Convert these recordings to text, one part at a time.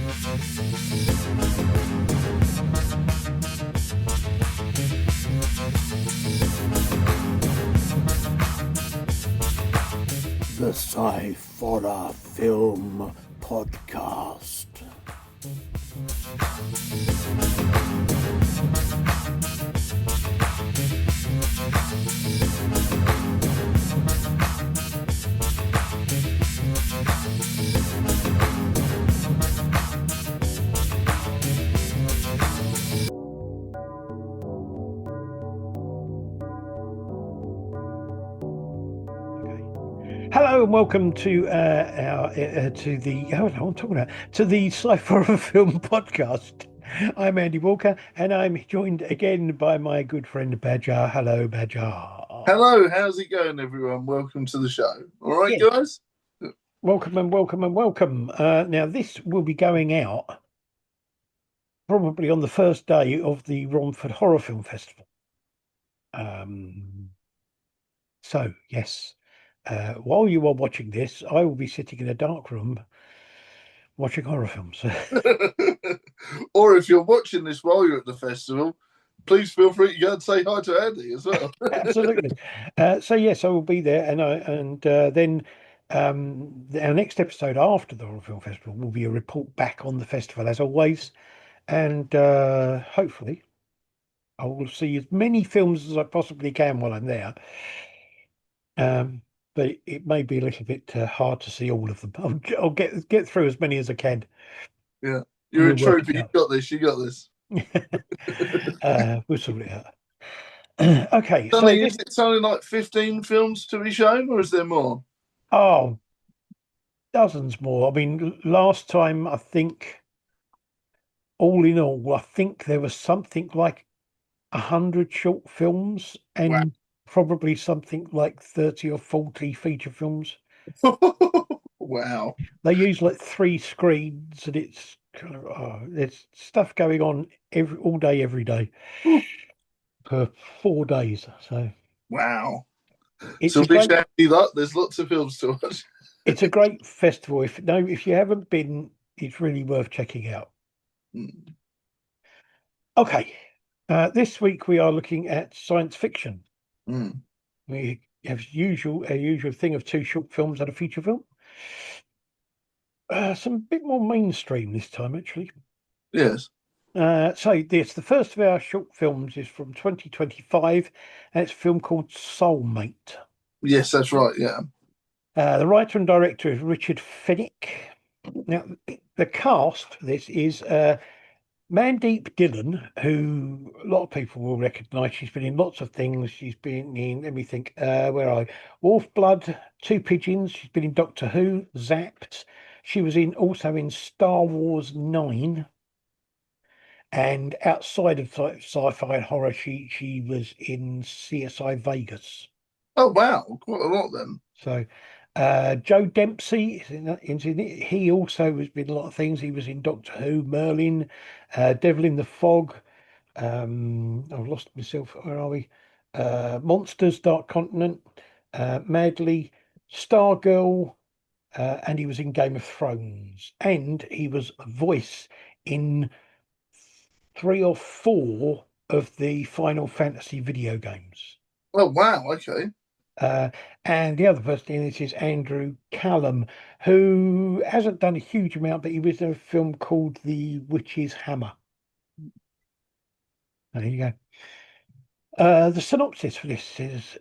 The Sciforror Film Podcast. Hello and welcome to the Sciforror Film Podcast. I'm Andy Walker, and I'm joined again by my good friend Badger. Hello, Badger. Hello, how's it going, everyone? Welcome to the show. All right, Yeah. guys? Welcome and welcome and welcome. Now, this will be going out probably on the first day of the Romford Horror Film Festival. So, yes. While you are watching this, I will be sitting in a dark room watching horror films. Or if you're watching this while you're at the festival, please feel free to go and say hi to Andy as well. Absolutely. So yes, I will be there, and then our next episode after the Horror Film Festival will be a report back on the festival as always, and hopefully I will see as many films as I possibly can while I'm there. But it may be a little bit hard to see all of them. I'll get through as many as I can. Yeah, you're a trooper. You got this. You got this. We'll sort it out. Okay, is it something like 15 films to be shown, or is there more? Oh, dozens more. I mean, last time I think, all in all, I think there was something like 100 short films and probably something like 30 or 40 feature films. Wow. They use like 3 screens, and it's kind of there's stuff going on all day, every day for 4 days. So wow. it's so there's lots of films to watch. It's a great festival. If you haven't been, it's really worth checking out. Okay, this week we are looking at science fiction. We have a usual thing of 2 short films and a feature film. Some bit more mainstream this time, actually. Yes. So the first of our short films is from 2025, and it's a film called Soulmate. Yes, that's right. Yeah. The writer and director is Richard Fennick. Now, the cast for this is Mandeep Dhillon, who a lot of people will recognise. She's been in lots of things. She's been in, let me think, where are I? Wolf Blood, Two Pigeons. She's been in Doctor Who, Zapped. She was also in Star Wars 9. And outside of sci-fi and horror, she was in CSI Vegas. Oh, wow. Quite a lot then. So Joe Dempsey is in it. He also has been a lot of things. He was in Doctor Who, Merlin, Devil in the Fog. I've lost myself. Where are we? Monsters, Dark Continent, Madly, Stargirl, and he was in Game of Thrones. And he was a voice in 3 or 4 of the Final Fantasy video games. Oh, wow. Okay. And the other person in this is Andrew Callum, who hasn't done a huge amount, but he was in a film called The Witch's Hammer. There you go. The synopsis for this is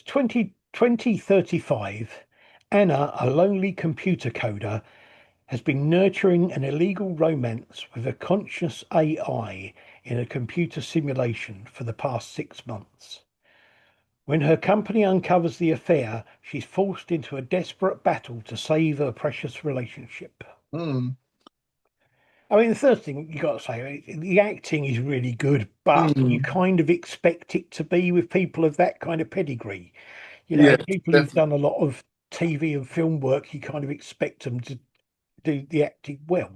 2035. Anna, a lonely computer coder, has been nurturing an illegal romance with a conscious AI in a computer simulation for the past 6 months. When her company uncovers the affair, she's forced into a desperate battle to save her precious relationship. I mean, the first thing you got to say, the acting is really good, but you kind of expect it to be with people of that kind of pedigree. People who've done a lot of TV and film work, you kind of expect them to do the acting well.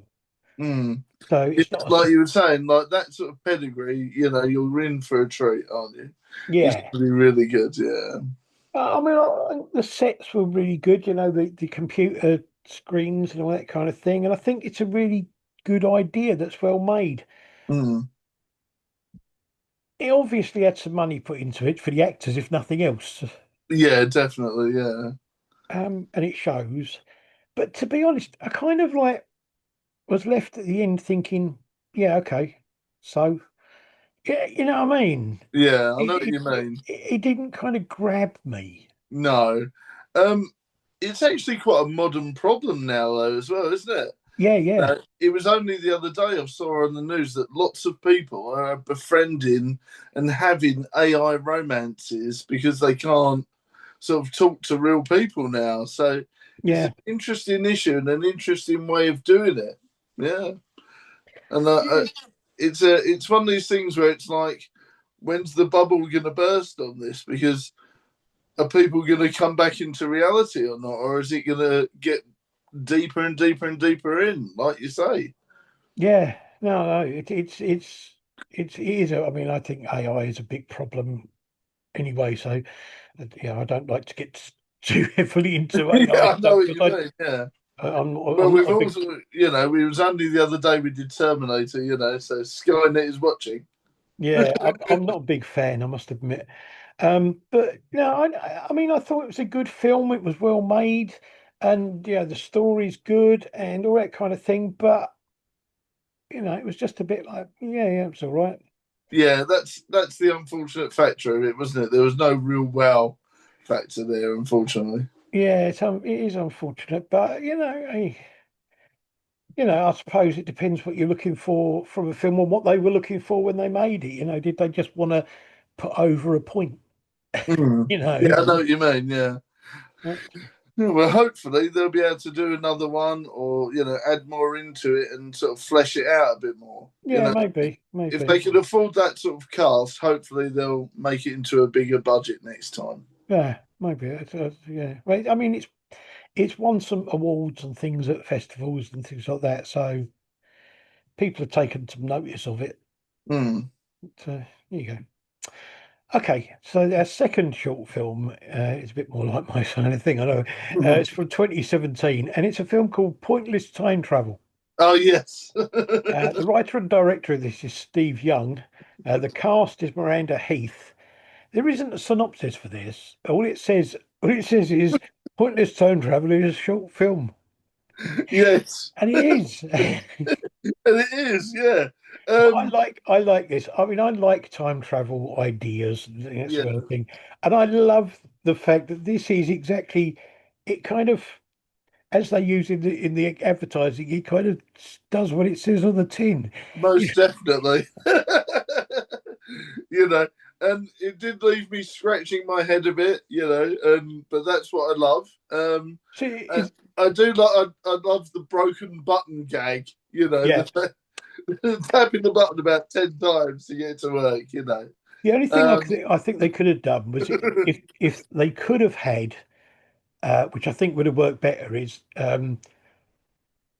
So it's not like you were saying, like that sort of pedigree, you're in for a treat, aren't you? Yeah, it's really, really good. Yeah. I mean, the sets were really good. The computer screens and all that kind of thing, and I think it's a really good idea that's well made. Mm. It obviously had some money put into it for the actors, if nothing else, Yeah, definitely. Yeah. and it shows. But to be honest, I kind of like was left at the end thinking, yeah, okay, so yeah, you know what I mean? Yeah, I It know what it, you mean. it didn't kind of grab me. No. Um, it's actually quite a modern problem now, though, as well, isn't it? Yeah, yeah, It was only the other day I saw on the news that lots of people are befriending and having AI romances because they can't sort of talk to real people now. So it's yeah, an interesting issue and an interesting way of doing it. Yeah, and yeah, it's one of these things where it's like, when's the bubble going to burst on this? Because are people going to come back into reality or not, or is it going to get deeper and deeper and deeper in, like you say? yeah. No, no, it is. I mean, I think AI is a big problem anyway. So, yeah, I don't like to get too heavily into Yeah, AI I know stuff what you because mean. Yeah. Well, I'm not we've a big. also, we was only the other day we did Terminator, so Skynet is watching. Yeah, I'm not a big fan, I must admit. But no, I mean, I thought it was a good film. It was well made, and yeah, the story's good and all that kind of thing. But it was just a bit like, yeah, yeah, it's all right. Yeah, that's the unfortunate factor of it, wasn't it? There was no real wow factor there, unfortunately. Yeah, it is unfortunate, but I suppose it depends what you're looking for from a film and what they were looking for when they made it. Did they just want to put over a point? Mm. You Yeah, know, I know what you mean. Yeah. Uh, Yeah, well, hopefully they'll be able to do another one, or add more into it and sort of flesh it out a bit more. yeah, maybe, If they maybe. can afford that sort of cast, hopefully they'll make it into a bigger budget next time. Yeah, maybe. Yeah. Well, I mean, it's won some awards and things at festivals and things like that, so people have taken some notice of it. Mm. So there you go. Okay, so our second short film is a bit more like my kind of thing. I know it's from 2017, and it's a film called Pointless Time Travel. Oh yes. The writer and director of this is Steve Young. The cast is Miranda Heath. There isn't a synopsis for this. All it says is Pointless Time Travel is a short film. Yes, And it is. and it is. Yeah. But I Um, like I like this. I mean, I like time travel ideas and that yeah. sort of thing. And I love the fact that this is exactly it kind of as they use in the advertising, it kind of does what it says on the tin. You Most definitely. you know, and it did leave me scratching my head a bit, but that's what I love. see, I, I do like, I love the broken button gag, yeah. tapping the button about 10 times to get it to work. The only thing Um, I think they could have done was if they could have had, which I think would have worked better, is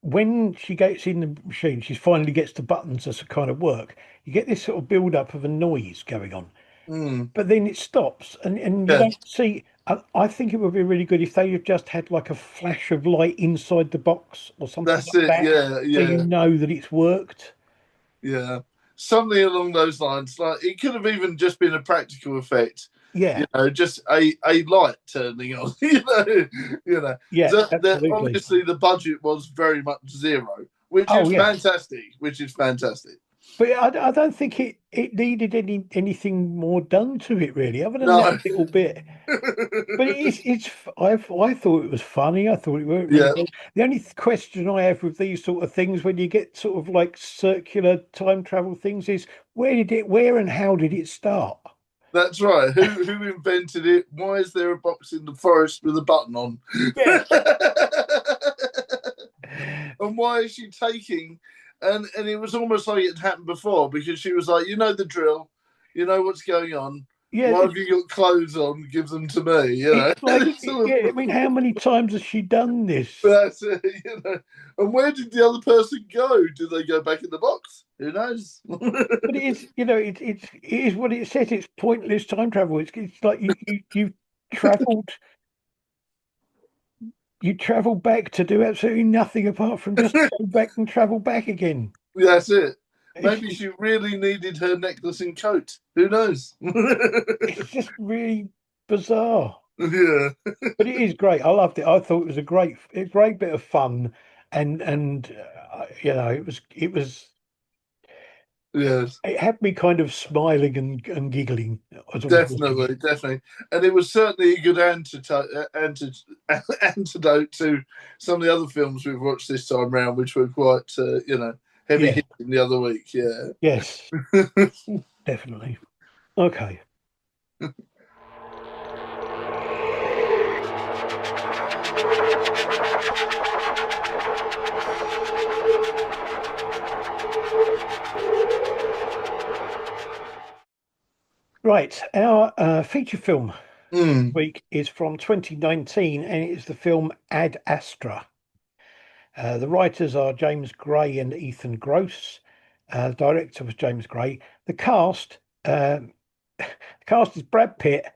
when she gets in the machine, she finally gets the buttons to kind of work. You get this sort of build up of a noise going on, mm, but then it stops, and you yeah, don't see. I think it would be really good if they had just had like a flash of light inside the box or something that's like it. that, Yeah, so you yeah. know that it's worked. Yeah, something along those lines. Like it could have even just been a practical effect. Yeah, Just a light turning on. yeah, absolutely. Obviously the budget was very much zero, which Oh is yeah, fantastic. Which is fantastic. but I don't think it needed anything more done to it really, other than that No, little bit. But I thought it was funny. I thought it worked really yeah, well. The only question I have with these sort of things, when you get sort of like circular time travel things, is where and how did it start? that's right. Who invented it? Why is there a box in the forest with a button on? Yeah, And why is she taking and it was almost like it happened before because she was like, the drill, you know what's going on. yeah. Why have you got clothes on? Give them to me, It's like, It's sort yeah. I of, mean, how many times has she done this? that's it, And where did the other person go? Did they go back in the box? Who knows? But it is, it is what it says. It's pointless time travel. It's like you've travelled you travel back to do absolutely nothing apart from just go back and travel back again. That's it. It's Maybe she really needed her necklace and coat. Who knows? it's just really bizarre. Yeah. But it is great. I loved it. I thought it was a great bit of fun, and Yes. it had me kind of smiling and giggling as I was watching it. Definitely, definitely, and it was certainly a good antidote to some of the other films we've watched this time round, which were quite, heavy Yeah, hitting the other week. Yeah. yes, definitely. Okay. Right, our feature film Mm, week is from 2019, and it is the film Ad Astra. The writers are James Gray and Ethan Gross. The director was James Gray. The cast is Brad Pitt,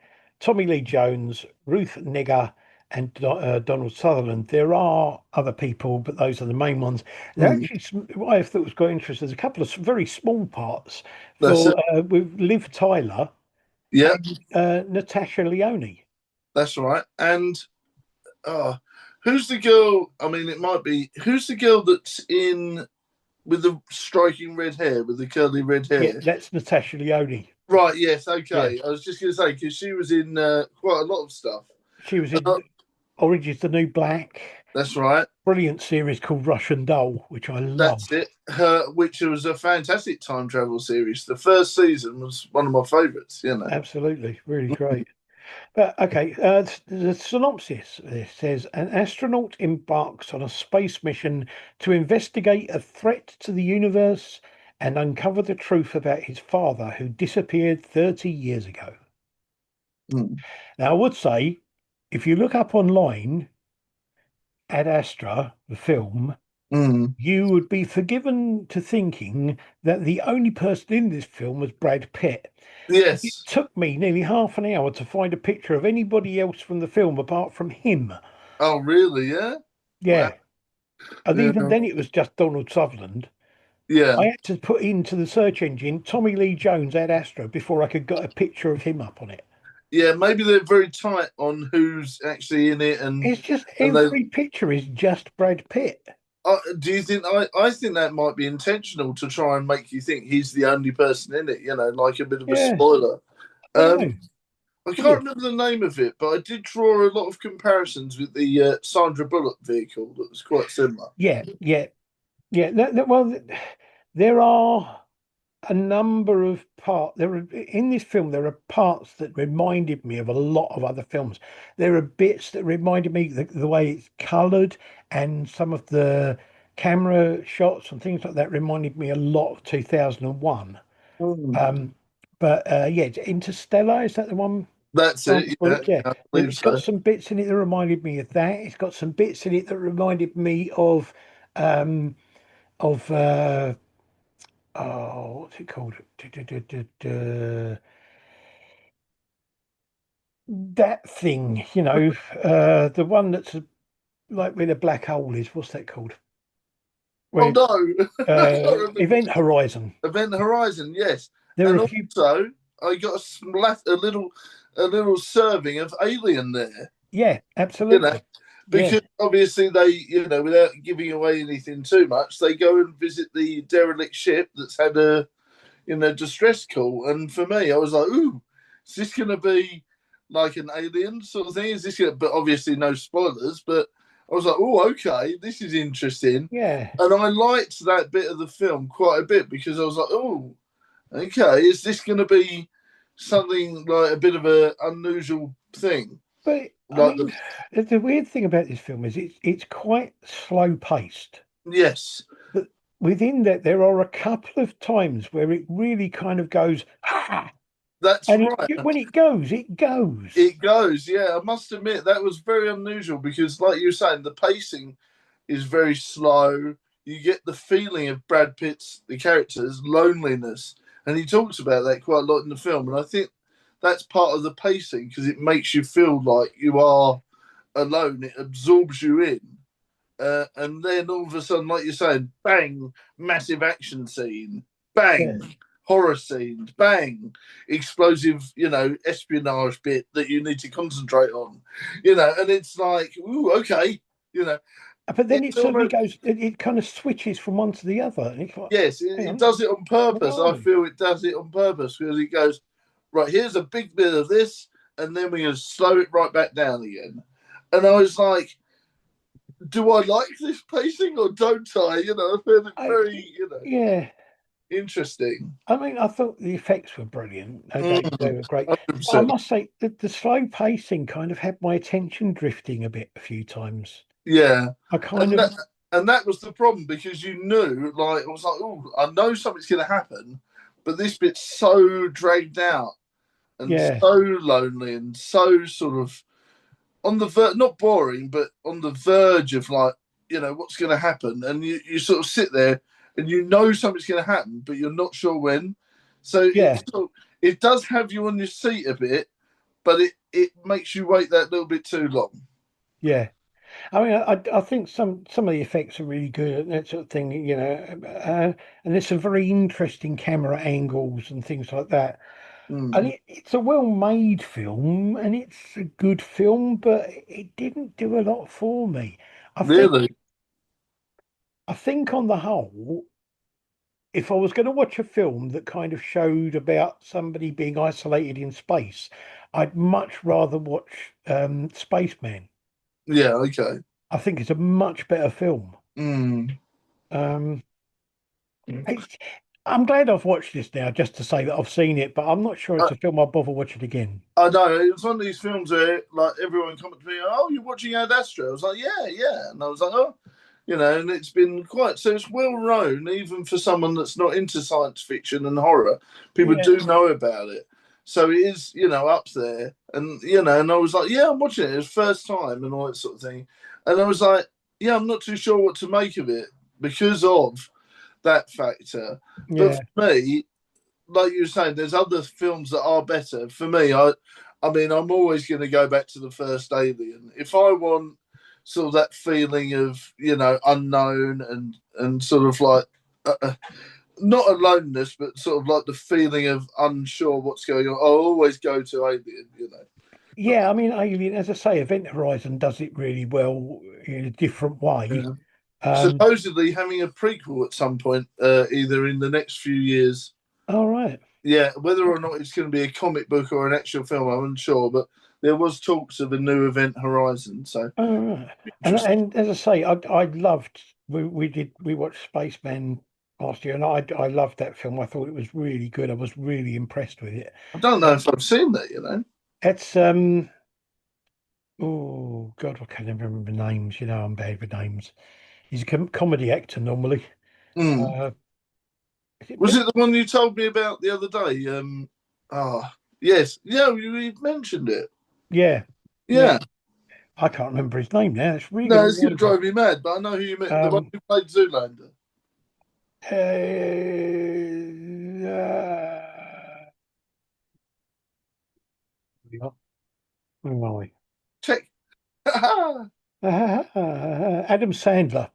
Tommy Lee Jones, Ruth Negga, and Donald Sutherland. There are other people, but those are the main ones. There mm. actually, what I thought was quite interesting, there's a couple of very small parts That's for it. with Liv Tyler Yeah, and Natasha Leone. that's right. And uh, who's the girl? I mean, it might be who's the girl that's in with the striking red hair, with the curly red Yeah, hair? that's Natasha Leone. Right. Yes. Yeah, Okay. I was just going to say because she was in quite a lot of stuff. she was Uh, in Orange is the New Black. that's right. Brilliant series called Russian Doll, which I love. That's it. Which was a fantastic time travel series. The first season was one of my favourites. Absolutely, really great. But okay, the synopsis of this says an astronaut embarks on a space mission to investigate a threat to the universe and uncover the truth about his father who disappeared 30 years ago. Mm, Now, I would say if you look up online Ad Astra, the film, mm. you would be forgiven to thinking that the only person in this film was Brad Pitt. It Yes. took me nearly half an hour to find a picture of anybody else from the film apart from him. Oh, really? Yeah. Wow. Yeah. And Yeah. even then, it was just Donald Sutherland. Yeah. I had to put into the search engine Tommy Lee Jones Ad Astra before I could get a picture of him up on it. Yeah. Maybe they're very tight on who's actually in it, It's just and they. every picture is just Brad Pitt. Do you think I think that might be intentional to try and make you think he's the only person in it? Like a bit of a Yeah, spoiler. I know. I Yeah, can't remember the name of it, but I did draw a lot of comparisons with the Sandra Bullock vehicle that was quite similar. yeah, yeah, yeah. Well, there are a number of parts. There are in this film. There are parts that reminded me of a lot of other films. There are bits that reminded me the way it's coloured and some of the camera shots and things like that reminded me a lot of 2001. Mm. Um, but yeah, it's Interstellar. Is that the one? That's Sandra it. Yeah, Bullock, yeah. I believe It's got so. some bits in it that reminded me of that. It's got some bits in it that reminded me um, of oh, what's it called? That thing, the one that's like where the black hole is. What's that called? Oh Where no, I can't remember. Event Horizon. Event Horizon, yes, There are and a few. also I got a little serving of Alien there. Yeah, You know, absolutely. Yeah, because obviously they, without giving away anything too much, they go and visit the derelict ship that's had a, distress call. And for me, I was like, ooh, is this going to be like an alien sort of thing? Is this going to, but obviously no spoilers, but I was like, oh, okay, this is interesting. yeah. And I liked that bit of the film quite a bit because I was like, oh, okay, is this going to be something like a bit of a unusual thing? But I Like mean, the weird thing about this film is it's quite slow paced. yes, But within that, there are a couple of times where it really kind of goes, ha! that's And right. when it goes, it goes. It goes, yeah. I must admit that was very unusual because, like you were saying, the pacing is very slow. You get the feeling of Brad Pitt's the character's loneliness, and he talks about that quite a lot in the film. And I think that's part of the pacing because it makes you feel like you are alone, it absorbs you in. And then all of a sudden, like you're saying, bang, massive action scene, bang, Yeah. horror scene, bang, explosive, espionage bit that you need to concentrate on, and it's like, ooh, okay, But then it's it suddenly almost, goes, it kind of switches from one to the other. And it's like, yes, hang it on, does it on where purpose. are I we? feel it does it on purpose because it goes, right, here's a big bit of this, and then we're going to slow it right back down again. And I was like, do I like this pacing or don't I? I found it I, very, yeah. interesting. I mean, I thought the effects were brilliant. They were great. But I 100%. must say that the slow pacing kind of had my attention drifting a bit a few times. Yeah. I kind And of, that was the problem because you knew, like, I was like, oh, I know something's going to happen, but this bit's so dragged out and yeah, so lonely and so sort of on the not boring, but on the verge of like, what's going to happen. And you sort of sit there and you know something's going to happen, but you're not sure when. So yeah, it does have you on your seat a bit, but it makes you wait that little bit too long. yeah. I mean, I think some of the effects are really good and that sort of thing, and there's some very interesting camera angles and things like that. And Mm. it's a well-made film and it's a good film, but it didn't do a lot for me. I think Really? I think on the whole, if I was going to watch a film that kind of showed about somebody being isolated in space, I'd much rather watch Spaceman. Yeah. Okay. I think it's a much better film. Mm. Um, it's, I'm glad I've watched this now just to say that I've seen it, but I'm not sure it's a film I'll bother watching again. I know it's one of these films where like everyone commented to me, "Oh, you're watching Ad Astra?" I was like, "Yeah, yeah," and I was like, "Oh, and it's been quite so it's well known even for someone that's not into science fiction and horror. People Yeah, do know about it, so it is up there, and and I was like, "Yeah, I'm watching it. It's first time and all that sort of thing," and I was like, "Yeah, I'm not too sure what to make of it because of that factor." But yeah, for me, like you were saying, there's other films that are better. For me, I mean, I'm always going to go back to the first Alien. If I want sort of that feeling of unknown and sort of like not aloneness, but sort of like the feeling of unsure what's going on, I'll always go to Alien. yeah. I mean, Alien, as I say, Event Horizon does it really well in a different way. Yeah. Um, Supposedly having a prequel at some point, either in the next few years. all right. Yeah, whether or not it's going to be a comic book or an actual film, I'm unsure. But there was talks of a new Event Horizon, so All right. interesting. And as I say, I loved we watched Spaceman last year, and I loved that film. I thought it was really good. I was really impressed with it. I don't know Um, if I've seen that. it's oh God, I can't even remember names. I'm bad with names. He's a comedy actor normally. Mm. Uh, is it Was Ben? it the one you told me about the other day? Yes, yeah, you mentioned it. Yeah, yeah. Yeah, I can't remember his name now. It's really no, going to it's going to annoy me. drive me mad. But I know who you meant. The one Um, who played Zoolander. where are we? Check. Adam Adam Sandler.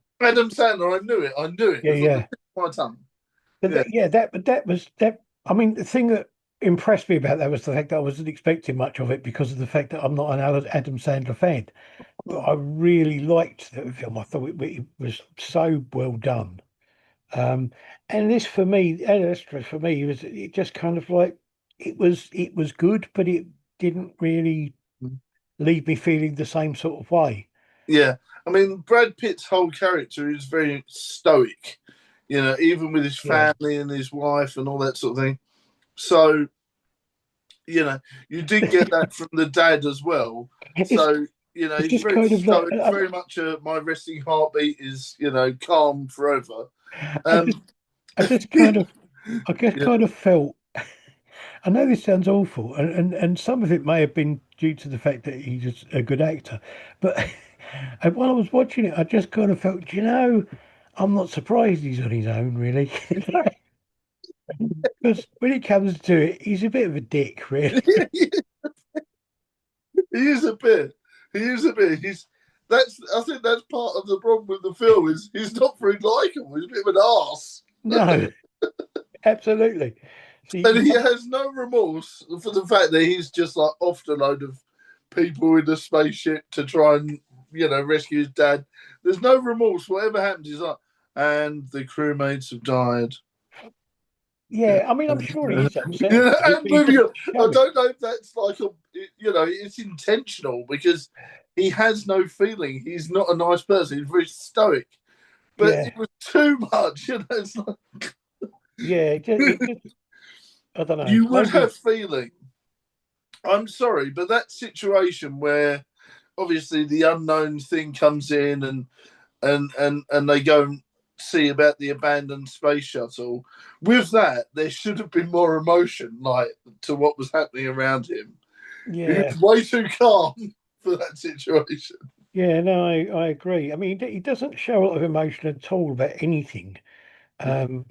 Sandler. I knew it. I knew it. Yeah, It was on the yeah. tip of my tongue. But Yeah. that was that. I mean, the thing that impressed me about that was the fact that I wasn't expecting much of it because of the fact that I'm not an Adam Sandler fan. But Mm. I really liked the film. I thought it was so well done. Um, and this for me, Ad Astra for me was it just kind of like it was good, but it didn't really leave me feeling the same sort of way. Yeah, I mean, Brad Pitt's whole character is very stoic, even with his Yeah, family and his wife and all that sort of thing. So, you did get that from the dad as well. it's So, it's he's just very kind of like stoic, very much my resting heartbeat is, calm forever. I Um, just I just kind of I just yeah, kind of felt. I know this sounds awful, and some of it may have been due to the fact that he's a good actor, but and while I was watching it, I just kind of felt, I'm not surprised he's on his own, really, because when it comes to it, he's a bit of a dick, really. he is a bit. He is a bit. I think that's part of the problem with the film is he's not very likable. He's a bit of an arse. No, absolutely. So And he has no remorse for the fact that he's just like offed a load of people in the spaceship to try and, rescue his dad. There's no remorse. Whatever happens, he's like, and the crewmates have died. yeah, I mean, I'm sure he is upset. And He doesn't show I it. don't know if that's like it's intentional because he has no feeling. He's not a nice person. He's very stoic. But Yeah, it was too much. It's like yeah. I don't know. you would Maybe. have feeling. I'm sorry, but that situation where obviously the unknown thing comes in and they go and see about the abandoned space shuttle. With that, there should have been more emotion, like to what was happening around him. He Yeah, was way too calm for that situation. yeah. No, I agree. I mean, he doesn't show a lot of emotion at all about anything. Um,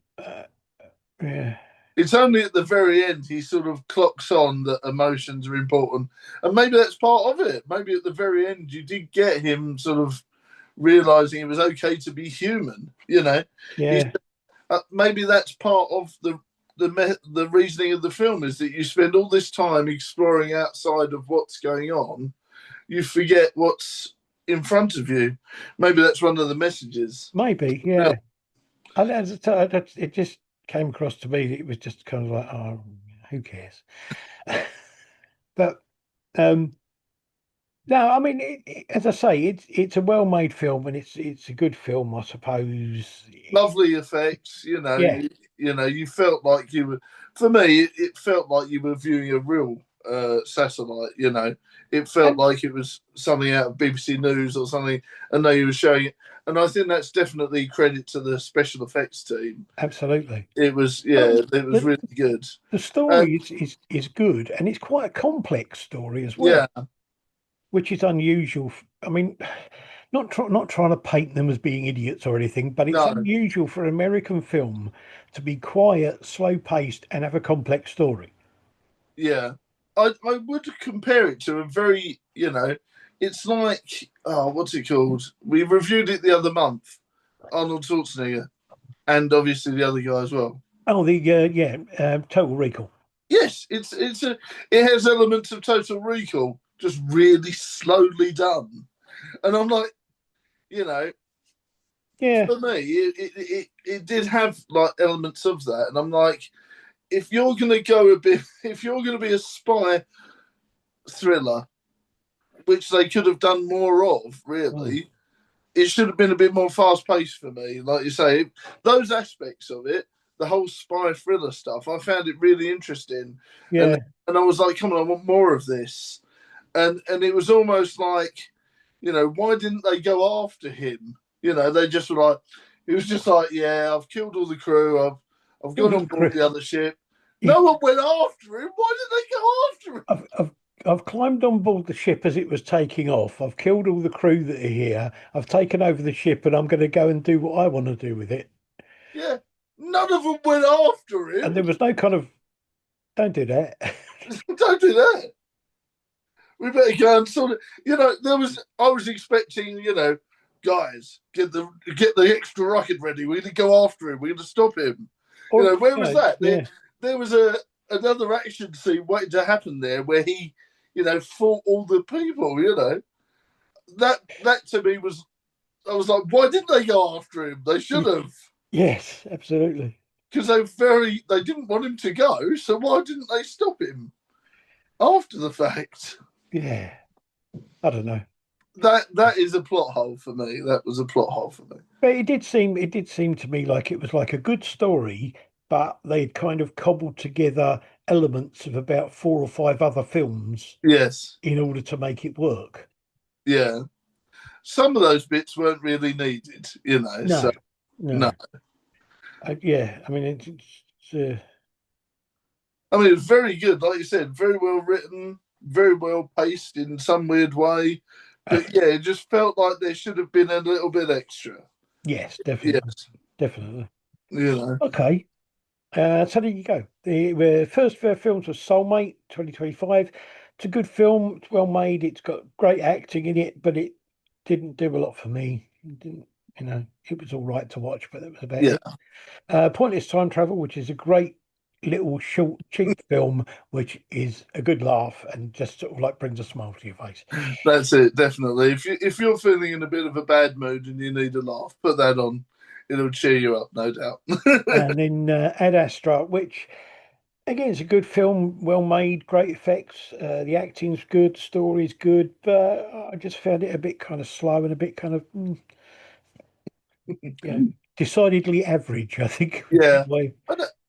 yeah, It's only at the very end he sort of clocks on that emotions are important, and maybe that's part of it. Maybe at the very end you did get him sort of realizing it was okay to be human. He's, yeah, maybe that's part of the reasoning of the film is that you spend all this time exploring outside of what's going on, you forget what's in front of you. Maybe that's one of the messages. maybe. Yeah. And it just came across to me that it was just kind of like, oh, who cares? But no, I mean, as I say, it's a well-made film and it's a good film, I suppose. Lovely effects. Yeah, You felt like you were. For me, it felt like you were viewing a real satellite. It felt and like it was something out of BBC News or something, and they were showing it. And I think that's definitely credit to the special effects team. absolutely. It was, I yeah, mean, it was the really good. the Uh, story is good and it's quite a complex story as well, yeah, which is unusual. I mean, not trying to paint them as being idiots or anything, but it's no, unusual for an American film to be quiet, slow-paced, and have a complex story. yeah. I would compare it to a very, it's like, oh, what's it called? We reviewed it the other month, Arnold Schwarzenegger, and obviously the other guy as well. Oh, Total Recall. Yes, it has elements of Total Recall, just really slowly done, and I'm like, you know, Yeah, for me, it did have like elements of that, and I'm like, if you're gonna go a bit, if you're gonna be a spy thriller, which they could have done more of, mm, really, it should have been a bit more fast paced for me. Like you say, those aspects of it, the whole spy thriller stuff, I found it really interesting, and yeah, and I was like, come on, I want more of this, and it was almost like, why didn't they go after him? They just were like, it was just like, yeah, I've killed all the crew, I've killed gone all on the board crew. the other ship. He's, No one went after him. Why did they go after him? I've climbed on board the ship as it was taking off. I've killed all the crew that are here. I've taken over the ship, and I'm going to go and do what I want to do with it. Yeah, none of them went after And him. there was no kind of, don't do that. Don't do that. We better go and sort of, I was expecting, guys, get the extra rocket ready. We're gonna go after him. We're gonna stop him. Or Where was that? yeah, There was another action scene waiting to happen there where he, fought all the people. That to me was, I was like, why didn't they go after him? They should have, yes, absolutely. because they didn't want him to go. So why didn't they stop him after the fact? Yeah, I don't know. That is a plot hole for me. That was a plot hole for me. But it did seem to me like it was like a good story, but they'd kind of cobbled together elements of about four or five other films Yes, in order to make it work. yeah. Some of those bits weren't really needed, No, So no, no. Yeah, I mean, I mean it was very good, like you said, very well written, very well paced in some weird way. But yeah, it just felt like there should have been a little bit extra. yes, definitely, Yes, definitely. you know. Okay, so there you go. The first of our films was Soulmate 2025, It's a good film. It's well made. It's got great acting in it, but it didn't do a lot for me. It didn't, it was all right to watch, but that was about Yeah, it. Pointless Time Travel, which is a great little short, cheap film, which is a good laugh and just sort of like brings a smile to your face. that's it. Definitely. If you're feeling in a bit of a bad mood and you need a laugh, put that on. It'll cheer you up, no doubt. And then Ad Astra, which again is a good film, well made, great effects. The acting's good, story's good, but I just found it a bit kind of slow and a bit kind of, decidedly average, I think. Yeah, Way.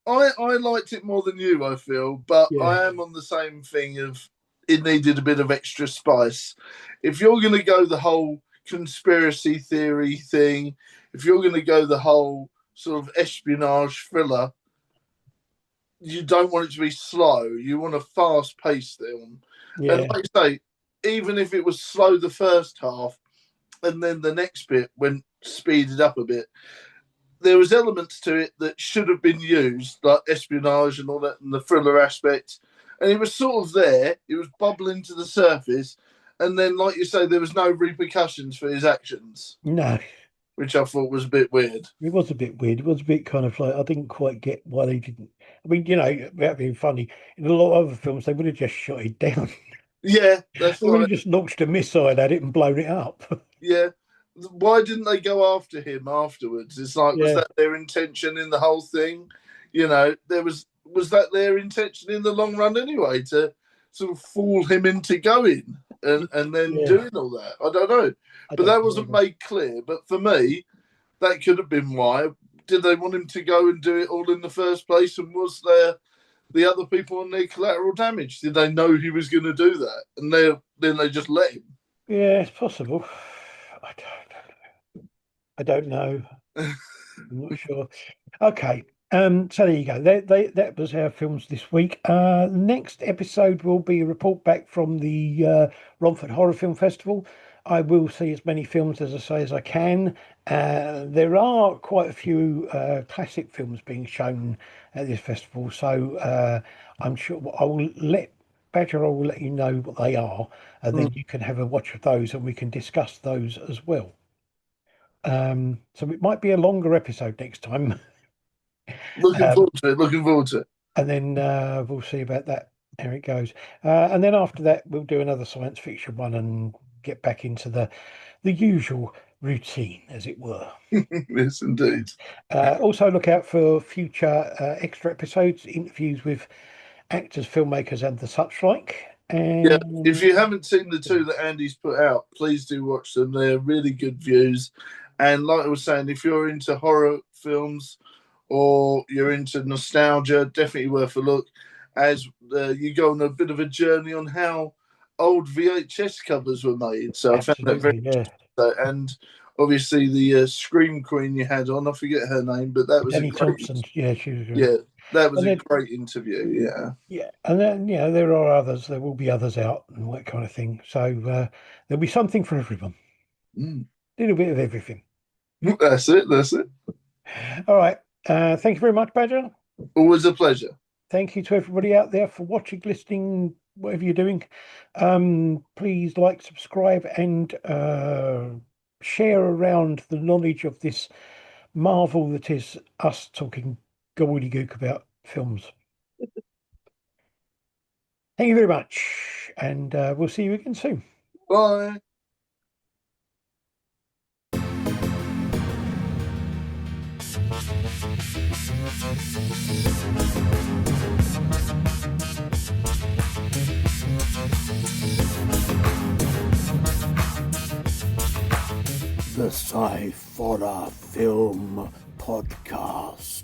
I liked it more than you, I feel, but Yeah, I am on the same thing of it needed a bit of extra spice. If you're going to go the whole conspiracy theory thing, if you're going to go the whole sort of espionage thriller, you don't want it to be slow. You want a fast-paced film, and yeah, like you say, even if it was slow the first half, and then the next bit went speeded up a bit, there was elements to it that should have been used, like espionage and all that, and the thriller aspect. And it was sort of there. It was bubbling to the surface, and then, like you say, there was no repercussions for his actions, no. which I thought was a bit weird. It was a bit weird. It was a bit kind of like I didn't quite get why they didn't. I mean, without being funny, in a lot of other films they would have just shot it down. Yeah, that's They would right. have just launched a missile at it and blown it up. Yeah. Why didn't they go after him afterwards? It's like, was Yeah, that their intention in the whole thing? There was that their intention in the long run anyway, to sort of fool him into going and then yeah. doing all that? I don't know. I But don't that know wasn't either. made clear. But for me, that could have been why. Did they want him to go and do it all in the first place? And was there the other people on their collateral damage? Did they know he was going to do that? And then they just let him. Yeah, it's possible. I I don't know. I'm not sure. Okay. So there you go. That was our films this week. Next episode will be a report back from the Romford Horror Film Festival. I will see as many films as I say as I can. There are quite a few classic films being shown at this festival, so I'm sure I will let Badger. I will let you know what they are, and then you can have a watch of those, and we can discuss those as well. So it might be a longer episode next time. Looking Um, forward to it. Looking forward to it. and then we'll see about that, how it goes. And then after that, we'll do another science fiction one and get back into the usual routine, as it were. Yes, indeed. Also, look out for future extra episodes, interviews with actors, filmmakers, and the such like. Yeah, And if you haven't seen the two that Andy's put out, please do watch them. They're really good views. And like I was saying, if you're into horror films or you're into nostalgia, definitely worth a look as you go on a bit of a journey on how old VHS covers were made. So I found that very absolutely, yeah. interesting. And obviously the Scream Queen you had on, I forget her name, but that was a Danny great, Thompson, yeah, she was. yeah, that was And a then great interview. Yeah. yeah, and then there are others. There will be others out and that kind of thing. So there'll be something for everyone. Mm. A little bit of everything. That's it. That's it. All right. Thank you very much, Badger. Always a pleasure. Thank you to everybody out there for watching, listening, whatever you're doing. Please like, subscribe, and share around the knowledge of this marvel that is us talking gobbledygook about films. Thank you very much, and we'll see you again soon. Bye. The Sciforror Film Podcast.